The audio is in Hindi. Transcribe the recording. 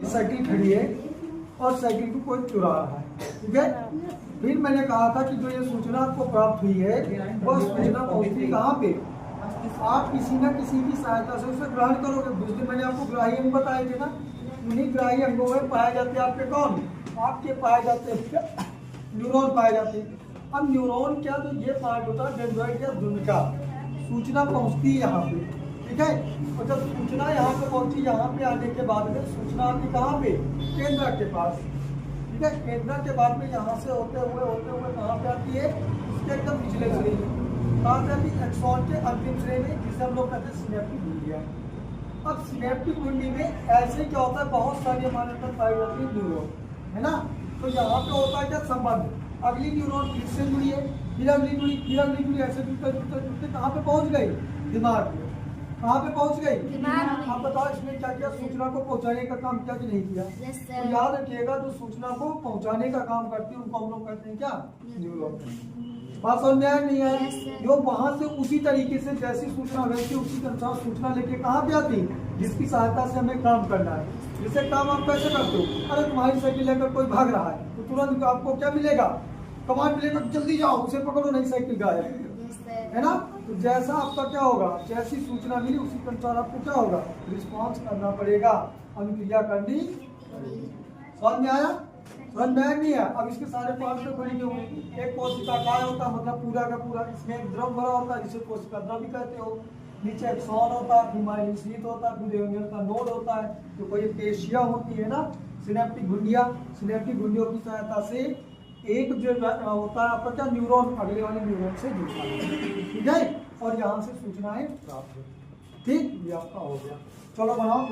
साइकिल खड़ी है और साइकिल को कोई चुरा रहा है, ठीक है। फिर मैंने कहा था कि जो ये सूचना आपको प्राप्त हुई है वह सूचना पहुंचती कहाँ पे, आप किसी न किसी की सहायता से उसे ग्रहण करोगे। दूसरे मैंने आपको ग्राही अंग बताए थे ना, उन्हीं ग्राही अंगों में पाए जाते हैं आपके कौन, आपके पाए जाते हैं न्यूरॉन पाए जाते हैं। अब न्यूरॉन क्या, तो ये पार्ट होता है डेंड्राइट या धुन का, सूचना पहुंचती है यहाँ पे, ठीक है। और जब सूचना यहाँ पे पहुंची, यहाँ पे आने के बाद में सूचना आती कहाँ पे, केंद्र के पास, ठीक है। केंद्र के बाद में यहाँ से होते हुए कहाँ पे आती है, इसके एकदम पिछले सिरे में कहाँ पे आती है, एक्सॉन के अंतिम सिरे में, जिसे हम लोग कहते हैं सिनेप्टिक गुंडिया। अब सिनेप्टिक गुंडी में ऐसे क्या होता है, बहुत सारी हमारे अंदर पाई जाती है न्यूरॉन, है ना। तो यहाँ पे होता है क्या संबंध, अगली न्यूरॉन फिर से जुड़ी है, फिर अगली जुड़ी, फिर अगली जुड़ी, ऐसे जुड़ते कहाँ पे पहुँच गई, दिमाग में। कहाँ पे पहुँच गई, आप बताओ इसमें क्या क्या सूचना को पहुँचाने का काम किया कि नहीं किया। तो याद रखिएगा, जो सूचना को पहुँचाने का काम करती है उनको हम लोग कहते हैं क्या, न्यूरॉन। बात समझ में आया नहीं आया, जो वहां से उसी तरीके से जैसी सूचना वैसी उसी के अनुसार सूचना लेके कहाँ पे आती, जिसकी सहायता से हमें काम करना है। जिससे काम आप कैसे करते हो, अरे तुम्हारी साइकिल लेकर कोई भाग रहा है तो तुरंत आपको क्या मिलेगा, कमांड मिलेगा, जल्दी जाओ उसे पकड़ो, नहीं साइकिल गायब, है ना। तो जैसा आपका क्या होगा, जैसी सूचना मिली उसी के अनुसार आपको क्या होगा, रिस्पॉन्स करना पड़ेगा, अनुक्रिया करनी। समझ में आया, समझ में आया नहीं है। अब इसके सारे पार्ट तो बने होंगे। एक कोशिका काय होता है, मतलब पूरा का पूरा, इसमें एक द्रव भरा होता है जिसे कोशिका द्रव भी कहते हो। नीचे एक्सॉन होता है, फिर माइलिन होता है, फिर एंगल का नोड होता है, तो कोई पेशियां होती है ना, सिनेप्टिक गुंडिया। सिनेप्टिक गुंडियों की सहायता से एक जो होता है आपका क्या, न्यूरॉन अगले वाले न्यूरॉन से जुड़ता है, ठीक है। और यहाँ से सूचनाएं प्राप्त होती है, ठीक, ये आपका हो गया। चलो बनाओ।